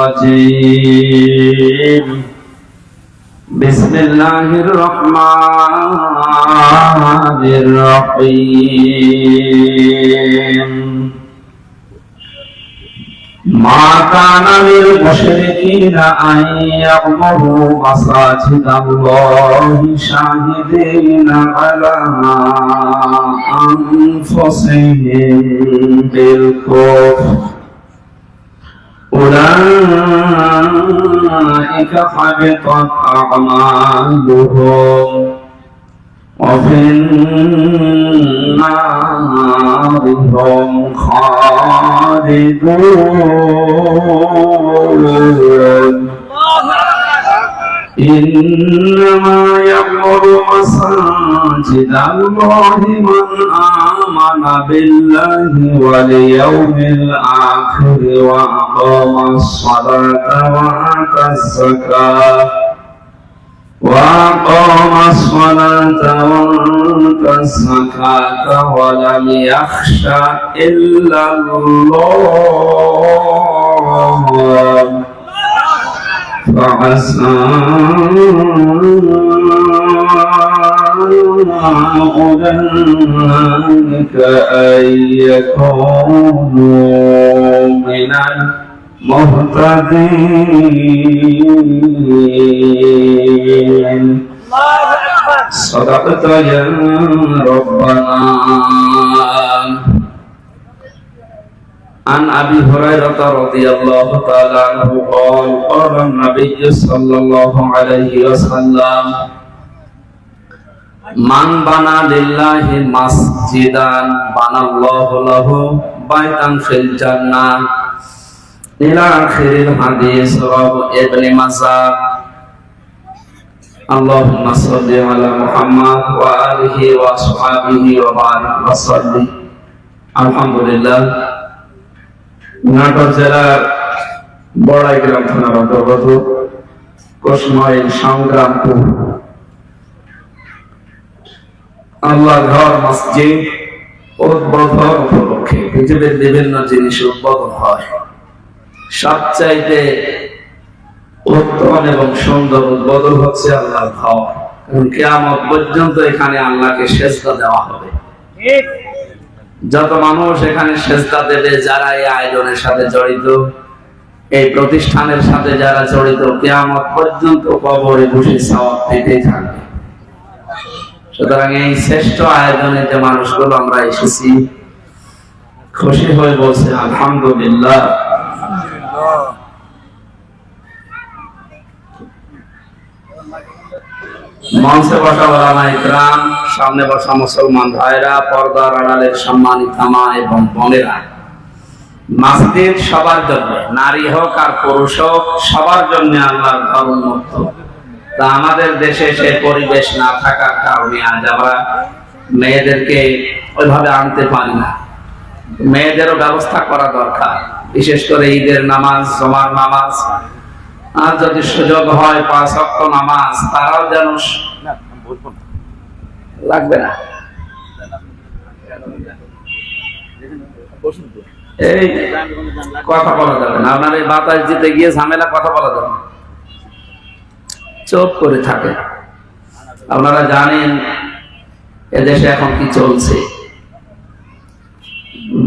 الرجيم بسم الله الرحمن الرحيم ما كان للمشركين أن يعمروا مساجد الله شاهدين على أنفسهم بالكفر أولئك حبطت أعمالهم وفي النار هم خالدون إنما يعمر مساجد الله من آمن بالله واليوم الآخر وأقام الصلاة وآتى الزكاة ولم يخش إلا الله فعسى أولئك أن يكونوا من المهتدين صدقت يا ربنا. عن أبي هريرة رضي الله تعالى عنه قال قال النبي صلى الله عليه وسلم من بنى لله مسجدا بنى الله له بيتا في الجنة إلى آخر الحديث رواه ابن ماجه. اللهم صل على محمد وآله وأصحابه وبارك وسلم. الحمد لله। নাটোর জেলার বড়াইগ্রাম থানার অন্তর্গত কোশমাইল সংগ্রামপুর আল্লাহ ঘর মসজিদ উদ্বোধন উপলক্ষে পৃথিবীর বিভিন্ন জিনিস উদ্বোধন হয়। সবচাইতে উত্তম এবং সুন্দর উদ্বোধন হচ্ছে আল্লাহর ঘর। কারণ কিয়ামত পর্যন্ত এখানে আল্লাহকে সেজদা দেওয়া হবে। যত মানুষ এখানে সেজদা দেবে, যারা এই আয়োজনের সাথে জড়িত, এই প্রতিষ্ঠানের সাথে যারা জড়িত, কিয়ামত পর্যন্ত কবরে বসে সওয়াব পেতেই থাকবে। সুতরাং এই শ্রেষ্ঠ আয়োজনে যে মানুষগুলো আমরা এসেছি, খুশি হয়ে বলছে আলহামদুলিল্লাহ। মঞ্চে বসা ওলামা ইকরাম, সামনে বসা মুসলমান ভাইরা, পর্দার আড়ালের সম্মানিত মা এবং বোনেরা, মসজিদ সবার জন্য, নারী হোক আর পুরুষ হোক, সবার জন্য আল্লাহর ঘর উন্মুক্ত। তা আমাদের দেশে সে পরিবেশ না থাকার কারণে আজ আমরা মেয়েদেরকে ওইভাবে আনতে পারি না। মেয়েদেরও ব্যবস্থা করা দরকার, বিশেষ করে ঈদের নামাজ, জমার নামাজ, আর যদি সুযোগ হয় 5 ওয়াক্ত নামাজ, তারাও যেন লাগবে না। এই কথা বলা যাবে না, আপনার এই বাতাস দিতে গিয়ে ঝামেলা কথা বলা যাবে না, চুপ করে থাকে। আপনারা জানেন এদেশে এখন কি চলছে,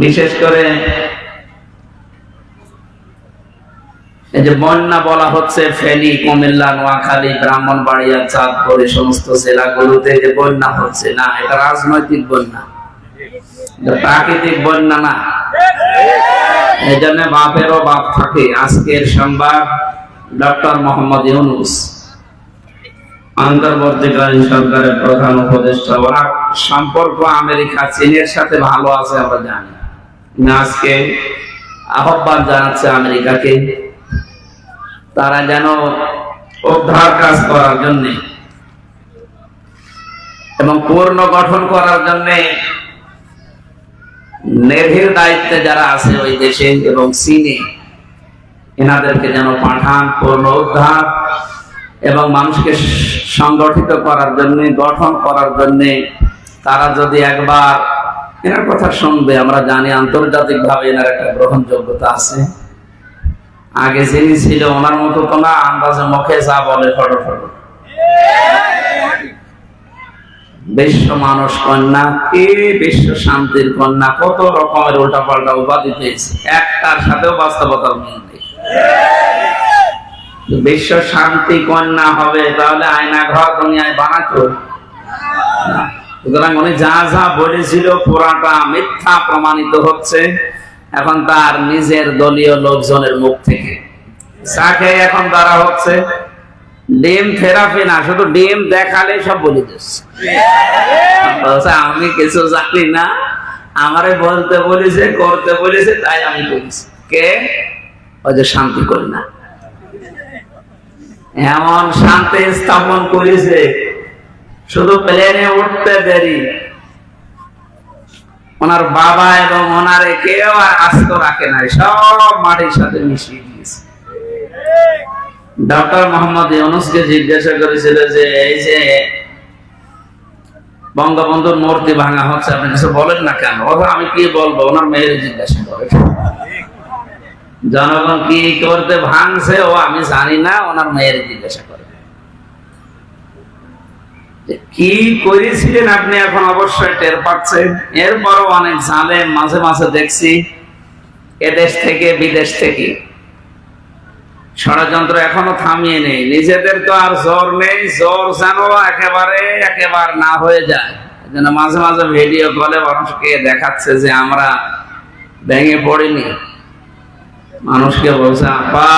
বিশেষ করে এই যে বন্যা বলা হচ্ছে, ফেনী, কুমিল্লা, নোয়াখালী, ব্রাহ্মণবাড়িয়া, চাঁদপুর, এই সমস্ত জেলাগুলোতে যে বন্যা হচ্ছে, না এটা রাজনৈতিক বন্যা, প্রাকৃতিক বন্যা না। এই জন্য বাপেরও বাপ থাকে। আজকের সংবাদ, ডক্টর মোহাম্মদ ইউনূস অন্তর্বর্তীকালীন সরকারের প্রধান উপদেষ্টা, ওনার সম্পর্ক আমেরিকা চীনের সাথে ভালো আছে আমরা জানি। আজকে আহ্বান জানাচ্ছে আমেরিকাকে, তারা যেন উদ্ধার কাজ করার জন্য এবং পূর্ণ গঠন করার জন্য নেভির দায়িত্বে যারা আছে ওই দেশে এবং চীনে, এনাদেরকে যেন পাঠান পূর্ণ উদ্ধার এবং মানুষকে সংগঠিত করার জন্য, গঠন করার জন্য। তারা যদি একবার এনার কথা শুনবে, আমরা জানি আন্তর্জাতিক ভাবে এনার একটা গ্রহণযোগ্যতা আছে। আগে যিনি ছিল ওনার মতো তো না, আন্দাজে মুখে যা বলে ফটো ফটো। বিশ্ব মানুষ কন্যা, কে বিশ্ব শান্তির কন্যা, কত রকমের উল্টা পাল্টা উপাধি পেয়েছে, একটার সাথেও বাস্তবতার মিল নেই। বিশ্ব শান্তি কন্যা হবে তাহলে আয়না ঘর দুনিয়ায় বানাতো? সুতরাং উনি যা যা বলেছিল পুরাটা মিথ্যা প্রমাণিত হচ্ছে এখন তার নিজের দলীয় লোকজনের মুখ থেকে। যাকে এখন তারা হচ্ছে ডিম থেরাপি না, শুধু ডিম দেখালে সব বলে দিচ্ছে। আমি কিছু জানি না, আমারে বলতে বলেছে, করতে বলেছে, তাই আমি করেছি। কে? ওই যে শান্তি করি না, এমন শান্তি স্থাপন করেছে, শুধু প্লেনে উঠতে দেরি ওনার বাবা এবং ওনারে কেউ আর আস্ত রাখে নাই, সব মাটির সাথে মিশিয়ে দিয়েছে। ডক্টর মোহাম্মদ ইউনূসকে জিজ্ঞাসা করেছিল যে এই যে বঙ্গবন্ধুর মূর্তি ভাঙা হচ্ছে, আপনি কিছু বলেন না কেন? আমি কি বলবো? ওনার মেয়ের জিজ্ঞাসা করে জনগণ কি করতে ভাঙছে ও আমি জানি না, ওনার মেয়ের জিজ্ঞাসা করে কি করেছিলেন আপনি এখন অবশ্যই টের পাচ্ছেন। এরপরও অনেক জালেম মাঝে মাঝে দেখছি এদেশ থেকে বিদেশ থেকে ষড়যন্ত্র এখনো থামিয়ে নেই। নিজেদের তো আর জোর নেই, জোর যেন একেবারে না হয়ে যায়। যেন মাঝে মাঝে ভিডিও কলে মানুষকে দেখাচ্ছে যে আমরা ভেঙে পড়িনি। মানুষকে বলছে আপা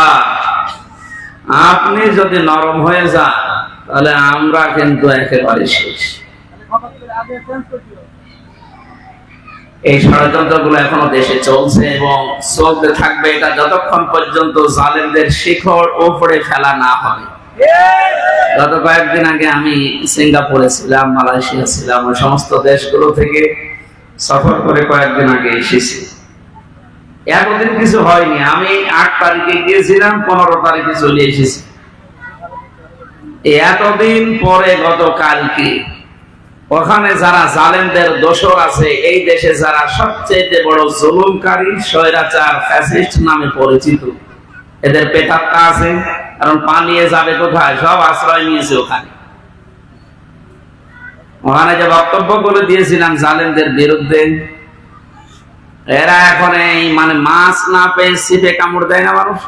আপনি যদি নরম হয়ে যান তাহলে আমরা কিন্তু একেবারে শেষ। এই ষড়যন্ত্র গুলো এখনো দেশে চলছে এবং চলতে থাকবে, এটা যতক্ষণ পর্যন্ত জালেমদের শিখর উপরে ফেলা না হবে। গত কয়েকদিন আগে আমি সিঙ্গাপুরে ছিলাম, মালয়েশিয়া ছিলাম, ওই সমস্ত দেশগুলো থেকে সফর করে কয়েকদিন আগে এসেছি। এতদিন কিছু হয়নি, আমি 8 তারিখে গিয়েছিলাম, 15 তারিখে চলে এসেছি। এতদিন পরে গতকালকে ওখানে যারা জালেমদের দোসর আছে, এই দেশে যারা সবচেয়ে বড় জুলুমকারী স্বৈরাচার ফ্যাসিস্ট নামে পরিচিত, এদের পেটাত্তা আছে, কারণ পালিয়ে যাবে কোথায়? সব আশ্রয় নিয়েছে ওখানে। ওখানে যে বক্তব্য করে দিয়েছিলাম জালেমদের বিরুদ্ধে, এরা এখন এই মানে মাছ না পেয়ে ছিপে কামড় দেয় না মানুষ,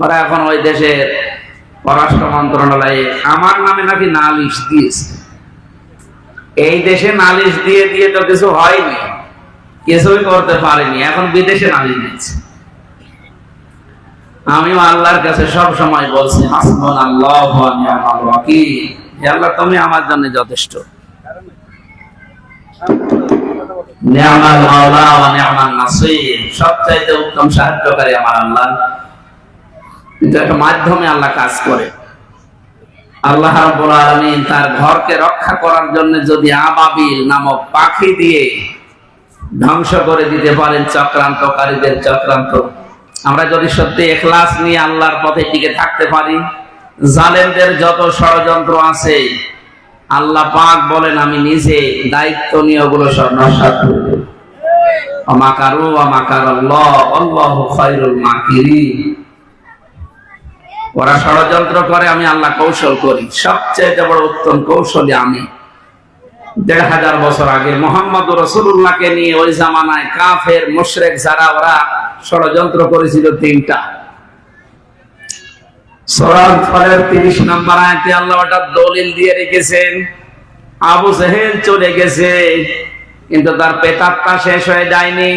ওরা এখন ওই দেশের পররাষ্ট্র মন্ত্রণালয়ে আমার নামে নাকি নালিশ দিয়েছে। এই দেশে নালিশ দিয়ে দিয়ে তো কিছু হয়নি, কিছুই করতে পারেনি, এখন বিদেশে নালিশ দিচ্ছে। আমিও আল্লাহর কাছে সব সময় বলছি হাসবুনাল্লাহু ওয়া নি'মাল ওয়াকিল, হে আল্লাহ তুমি আমার জন্য যথেষ্ট। নি'মাল মাওলা ওয়া নি'মান নাসীর, সবচাইতে উত্তম সাহায্যকারী আমার আল্লাহ। কিন্তু একটা মাধ্যমে আল্লাহ কাজ করে। আল্লাহ রাব্বুল আলামিন তার ঘরকে রক্ষা করার জন্য যদি আবাবিল নামক পাখি দিয়ে ধ্বংস করে দিতে পারেন চক্রান্তকারীদের চক্রান্ত, আমরা যদি সত্যি ইখলাস নিয়ে আল্লাহর পথে টিকে থাকতে পারি, জালেমদের যত ষড়যন্ত্র আছে আল্লাহ পাক বলেন আমি নিজে দায়িত্ব নিয়ে ওগুলো সব নস্যাৎ করে দেব। ওয়া মাকারু ওয়া মাকারাল্লাহ আল্লাহু খায়রুল মাকিরিন। ওরা ষড়যন্ত্র করে, আমি আল্লাহ কৌশল করি। সবচেয়ে বড় উত্তম কৌশলী আমি। ১৫০০ বছর আগে মুহাম্মদুর রাসূলুল্লাহকে নিয়ে ওই জামানায় কাফের মুশরিক যারা ওরা ষড়যন্ত্র করেছিল ৩টা। সূরা আল-ফালের ৩০ নম্বর আয়াতে আল্লাহ ওটা দলিল দিয়ে রেখেছেন। আবু জেহেল চলে গেছে, কিন্তু তার পেটাত্তা শেষ হয়ে যায়নি।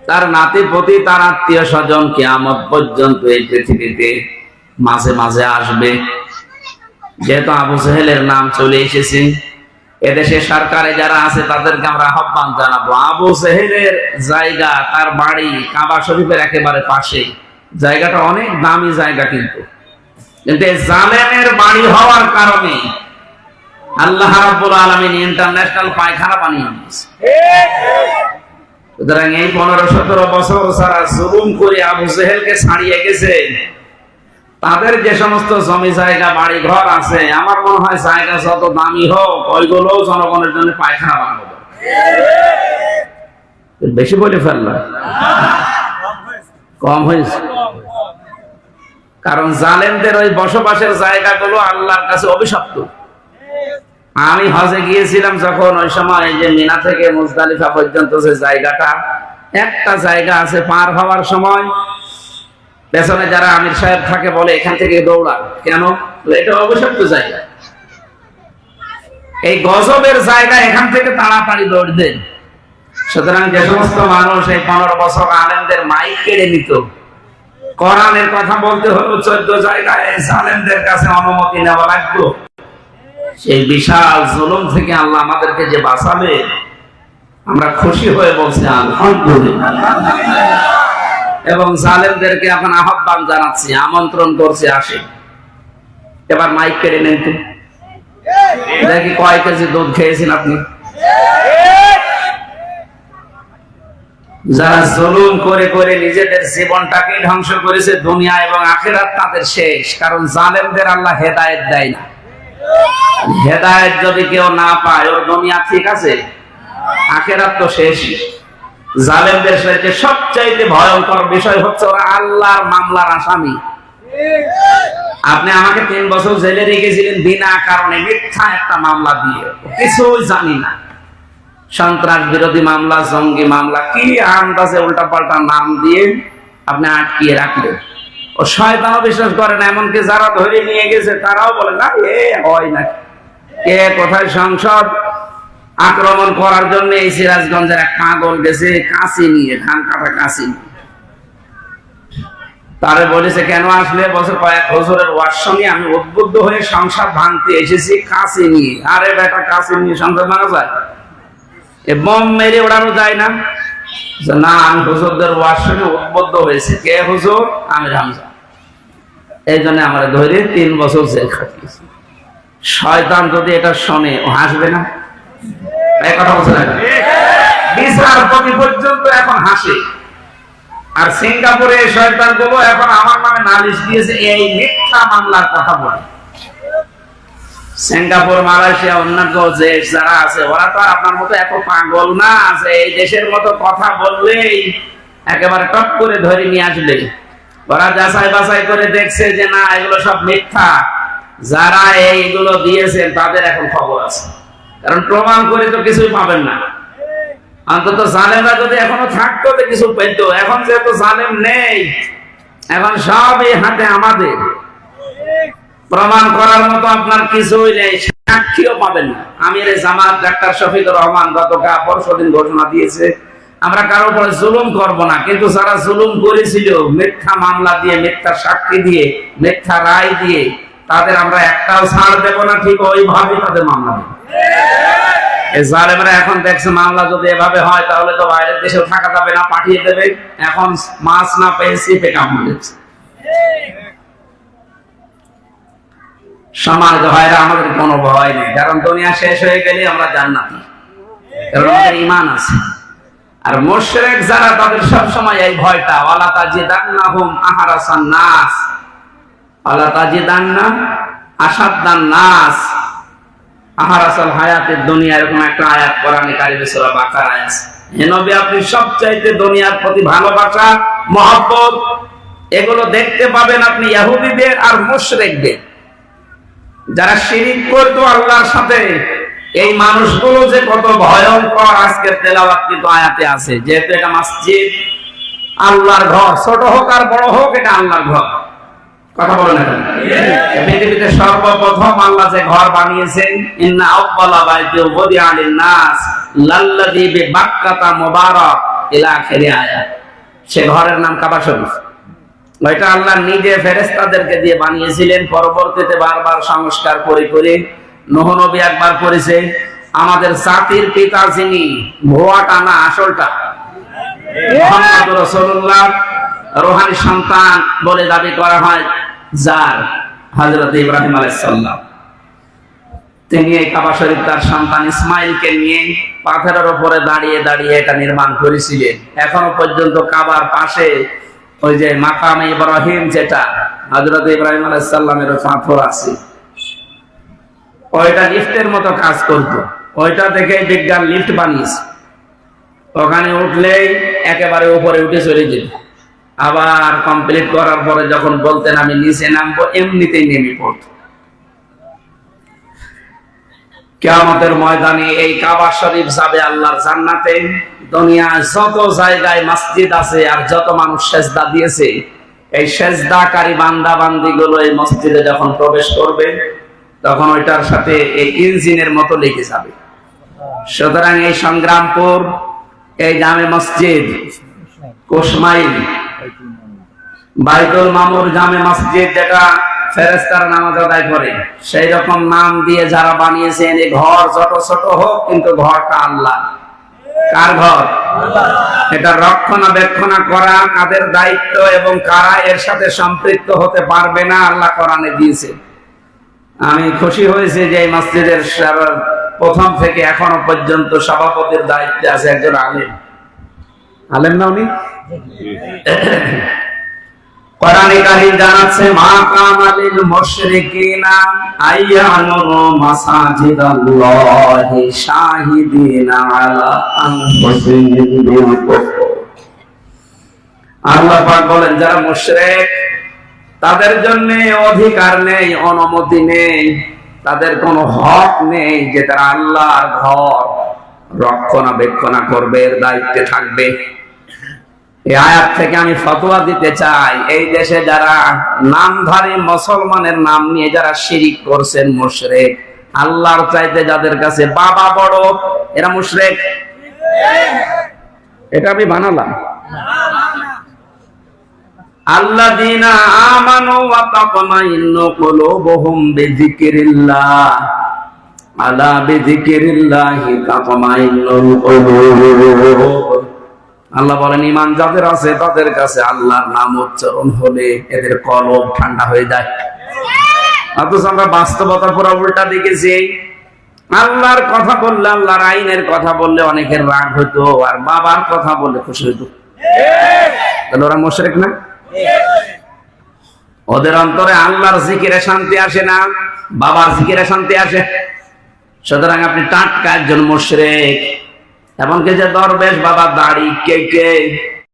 তার নাতি-পুতি, তার আত্মীয় স্বজন কিয়ামত পর্যন্ত এই পৃথিবীতে মাঝে মাঝে আসবে। যেহেতু আবু জেহেলের নাম চলে এসেছে, এদেশে সরকারে যারা আছে তাদেরকে আমরা আহ্বান জানাবো, আবু জেহেলের জায়গা, তার বাড়ি কাবা শরীফের একেবারে পাশে, জায়গাটা অনেক দামি জায়গা, কিন্তু জালেমের বাড়ি হওয়ার কারণে আল্লাহ রাব্বুল আলামিন ইন্টারন্যাশনাল পায়খানা বানিয়ে দিয়েছে। সুতরাং এই 15-17 বছর যারা জুলুম করে আবু জেহেলকে ছাড়িয়ে গেছে, তাদের যে সমস্ত জমি জায়গা বাড়ি ঘর আছে, আমার মনে হয় জায়গা যত দামি হোক ওইগুলো জনগণের জন্য পায়খানা বানাবো। বেশি বলে ফেললাম? কম হয়েছে? কারণ জালেমদের ওই বসবাসের জায়গাগুলো আল্লাহর কাছে অভিশপ্ত। আমি হজে গিয়েছিলাম যখন, ওই সময় এই যে মিনা থেকে মুজদালিফা পর্যন্ত যে জায়গাটা, একটা জায়গা আছে পার হওয়ার সময় পেছনে যারা আমির সাহেব থাকে বলে এখান থেকে দৌড়ান কেন, এটা অভিশপ্ত জায়গা। এই গজবের জায়গা, এখান থেকে তাড়াতাড়ি দৌড় দেন। সুতরাং যে সমস্ত মানুষ এই 15 বছর আলেমদের মাইক কেড়ে নিত, কোরআনের কথা বলতে হলো 14 জায়গায় জালেমদের কাছে অনুমতি নেওয়া লাগতো, সেই বিশাল জুলুম থেকে আল্লাহ আমাদেরকে যে বাঁচাবে, আমরা খুশি হয়ে বলছি আলহামদুলিল্লাহ। এবং জালেমদেরকে এখন আহ্বান জানাচ্ছি, আমন্ত্রণ করছি, আসে এবার মাইক কেড়ে নেন তো, দেখি কয় কেজি দুধ খেয়েছেন আপনি। যারা জুলুম করে করে নিজেদের জীবনটাকে ধ্বংস করেছে, দুনিয়া এবং আখিরাত তাদের শেষ। কারণ জালেমদের আল্লাহ হেদায়েত দেয় না। হেদায়েত যদি কেউ না পায়, ওর দুনিয়া ঠিক আছে, আখিরাত তো শেষ। জালেমদের সাথে সবচাইতে ভয়ঙ্কর বিষয় হচ্ছে ওরা আল্লাহর মামলার আসামি। আপনি আমাকে 3 বছর জেলে রেখেছিলেন বিনা কারণে, মিথ্যা একটা মামলা দিয়ে, কিছুই জানি না, সন্ত্রাস বিরোধী মামলা, জঙ্গি মামলা, কি আন্দাজে উল্টা পাল্টা নাম দিয়ে আপনি আটকিয়ে রাখলেন। ও শয়তানও বিশ্বাস করে না, এমনকি যারা ধরে নিয়ে গেছে তারাও বলে না এ হয় না। কে কোথায় সংসদ আক্রমণ করার জন্য এই সিরাজগঞ্জের এক পাগল গেছে কাঁচি নিয়ে, ধান কাটা কাঁচি নিয়ে। তারে বলেছে কেন আসলে, বছর কয়েক হুজুরের ওয়াজ শুনে আমি উদ্বুদ্ধ হয়ে সংসার ভাঙতে এসেছি কাঁচি নিয়ে। আরে বেটা, কাঁচি নিয়ে সংসার ভাঙা যায়? এ বোম মেরে ওড়ানো যায় না? না, আমি হুজুরদের ওয়াজ শুনে উদ্বুদ্ধ হয়েছে। কে হুজুর? আমি হামজা। এই জন্য আমার ধরে 3 বছর জেল খাটিয়েছি। শয়তান যদি এটা শোনে, ও হাসবে না? এই কথা বলছে না? বিচারপতি পর্যন্ত এখন হাসে। আর সিঙ্গাপুরে এই শয়তান গুলো এখন আমার নামে নালিশ দিয়েছে এই মিথ্যা মামলার কথা বলে। সিঙ্গাপুর, মালয়েশিয়া, অন্যান্য দেশ যারা আছে, ওরা তো আপনার মতো এত পাগল না আছে, এই দেশের মতো কথা বললেই একেবারে টপ করে ধরে নিয়ে আসলে। ওরা যাচাই বাছাই করে দেখছে যে না, এগুলো সব মিথ্যা। যারা এইগুলো দিয়েছেন তাদের এখন খবর আছে, কারণ প্রমাণ করে তো কিছুই পাবেন না। অন্তত জালেমরা যদি এখনো থাকতো তো কিছু পেত। এখন যেহেতু জালেম নেই, এখন সবই হাতে আমাদের। প্রমাণ করার মতো আপনার কিছুই নেই, সাক্ষীও পাবেন না। আমির জামাত ডাক্তার শফিকুর রহমান গতকাল পরশুদিন ঘোষণা দিয়েছে, আমরা কারো উপরে জুলুম করব না, কিন্তু যারা জুলুম করেছিল মিথ্যা মামলা দিয়ে, মিথ্যা সাক্ষী দিয়ে, মিথ্যা রায় দিয়ে, তাদের আমরা একটাও ছাড় দেব না। ঠিক ওইভাবে তাদের মামলা দেব। এই জালেমরা এখন দেখছে মামলা যদি এভাবে হয় তাহলে তো বাইরের দেশেও থাকা যাবে না, পাঠিয়ে দেবে। এখন মাছ না পেয়ে সিপে কামড় দিচ্ছে। সমাজ ভাইরা, আমাদের কোনো ভয় নেই, কারণ দুনিয়া শেষ হয়ে গেলে আমরা জান্নাতি, কারণ আমাদের ঈমান আছে। আর মুশরিক যারা, তাদের সব সময় এই ভয়টা, ওয়ালা তাজিদান্নাহুম আহরাসান নাস, ওয়ালা তাজিদান্না আশাদ্দান নাস আহরাসাল হায়াতের দুনিয়া, এরকম একটা আয়াত কোরআনে কারিমে সূরা বাকারায় আছে। হে নবী, আপনি সবচাইতে দুনিয়ার প্রতি ভালোবাসা, মহব্বত, এগুলো দেখতে পাবেন আপনি ইহুদিদের আর মুশরিকদের। যারা শিরিক করতো আল্লাহর সাথে, এই মানুষগুলো যে কত ভয়ঙ্কর আজকের তেলাওয়াতকৃত আয়াতে আছে। যেহেতু এটা মসজিদ, আল্লাহর ঘর, ছোট হোক আর বড় হোক, এটা আল্লাহর ঘর। কথা বলেন না? পৃথিবীতে সর্বপ্রথম আল্লাহ যে ঘর বানিয়েছেন, ইন্না আউওয়ালা বাইতি উযিআ লিন-নাস লাল্লাযী বিবাক্কাতা মুবারাক ইলা আখিরি আয়াত। সে ঘরের নাম কাবা শরীফ। ওইটা আল্লাহ নিজে ফেরেশতাদেরকে দিয়ে বানিয়েছিলেন। পরবর্তীতে বারবার সংস্কার করে করে নূহ নবী একবার করেছে। আমাদের জাতির পিতা যিনি, ভুয়াটা না আসলটা, মুহাম্মদ রাসূলুল্লাহ রূহানী সন্তান বলে দাবি করা হয় যার, হযরত ইব্রাহিম আলাইহিস সালাম, তিনি এই কাবা শরীফ তার সন্তান ইসমাইলকে নিয়ে পাথরের উপরে দাঁড়িয়ে দাঁড়িয়ে এটা নির্মাণ করেছিলেন। এখনো পর্যন্ত কাবার পাশে ওই যে মাকামে ইব্রাহিম, যেটা হযরত ইব্রাহিম আলাইহিস সালামের পাথর আছে, ওইটা লিফটের মতো কাজ করতো। ওইটা দেখে বিজ্ঞান লিফট বানিয়েছে। ওখানে উঠলেই একেবারে উপরে উঠে চলে যেত। আবার কমপ্লিট করার পরে যখন বলতেন আমি নিচে নামবো, এমনিতেই নেমে পড়ত। কিয়ামতের ময়দানে এই কাবা শরীফ যাবে আল্লাহর জান্নাতে। দুনিয়ায় যত জায়গায় মসজিদ আছে আর যত মানুষ সেজদা দিয়েছে, এই সেজদাকারী বান্দা বান্দি গুলো এই মসজিদে যখন প্রবেশ করবে, তখন ওইটার সাথে এই ইঞ্জিনের মতো লেগে যাবে। সুতরাং এই সংগ্রামপুর, এই জামে মসজিদ, কোশমাইল, বাইতুল মামুর জামে মসজিদ, যেটা ফেরেশতারা নামাজ আদায় করে, সেই রকম নাম দিয়ে যারা বানিয়েছেন, এই ঘর যত ছোট হোক কিন্তু ঘরটা আল্লাহ। কার ঘর? এটা রক্ষণাবেক্ষণ করা কাদের দায়িত্ব এবং কারা এর সাথে সম্পৃক্ত হতে পারবে না আল্লাহ কোরআনে দিয়েছে। আমি খুশি হয়েছে যে এই মসজিদের প্রথম থেকে এখনো পর্যন্ত সভাপতির দায়িত্বে আছে একজন আলেম। আলেম না উনি? কোরআনে কারীম জানাচ্ছে, মা কামালিল মুশরিকিনা আইয়ানুরু মাসাজিদাল্লাহি শাহিদিনা আলা আনফুসিহিম বিল কুফর। আল্লাহ পাক বলেন, যারা মুশরিক তাদের জন্য অধিকার নেই, অনুমতি নেই, তাদের কোনো হক নেই যে তারা আল্লাহর ঘর রক্ষণাবেক্ষণ করবে, এর দায়িত্বে থাকবে। এই আয়াত থেকে আমি ফতোয়া দিতে চাই, এই দেশে যারা নামধারী মুসলমানের নাম নিয়ে যারা শিরিক করছেন, মুশরিক, আল্লাহর চাইতে যাদের কাছে বাবা বড়, এরা মুশরিক। এটা আমি বানালাম। আল্লাযীনা আমানু ওয়া তাতমাইন্নু কুলুবুহুম বিযিকরিল্লাহ, আলা বিযিকরিল্লাহি তাতমাইন্নুল কুলুব। আল্লাহ বলেন, ঈমান যাদের আছে তাদের কাছে আল্লাহর নাম উচ্চারণ হলে এদের কলব ঠান্ডা হয়ে যায়। অথচ আমরা বাস্তবতা পুরো উল্টা দেখেছি। আল্লাহর কথা বললে, আল্লাহর আইনের কথা বললে অনেকের রাগ হতো, আর বাবার কথা বললে খুশি হতো। তাহলে ওরা মুশরিক না? ওদের অন্তরে আল্লাহর জিকিরে শান্তি আসে না, বাবার জিকিরে শান্তি আসে। সুতরাং আপনি টাটকা একজন মুশরিক। এমনকি যে দরবেশ বাবা দাড়ি কে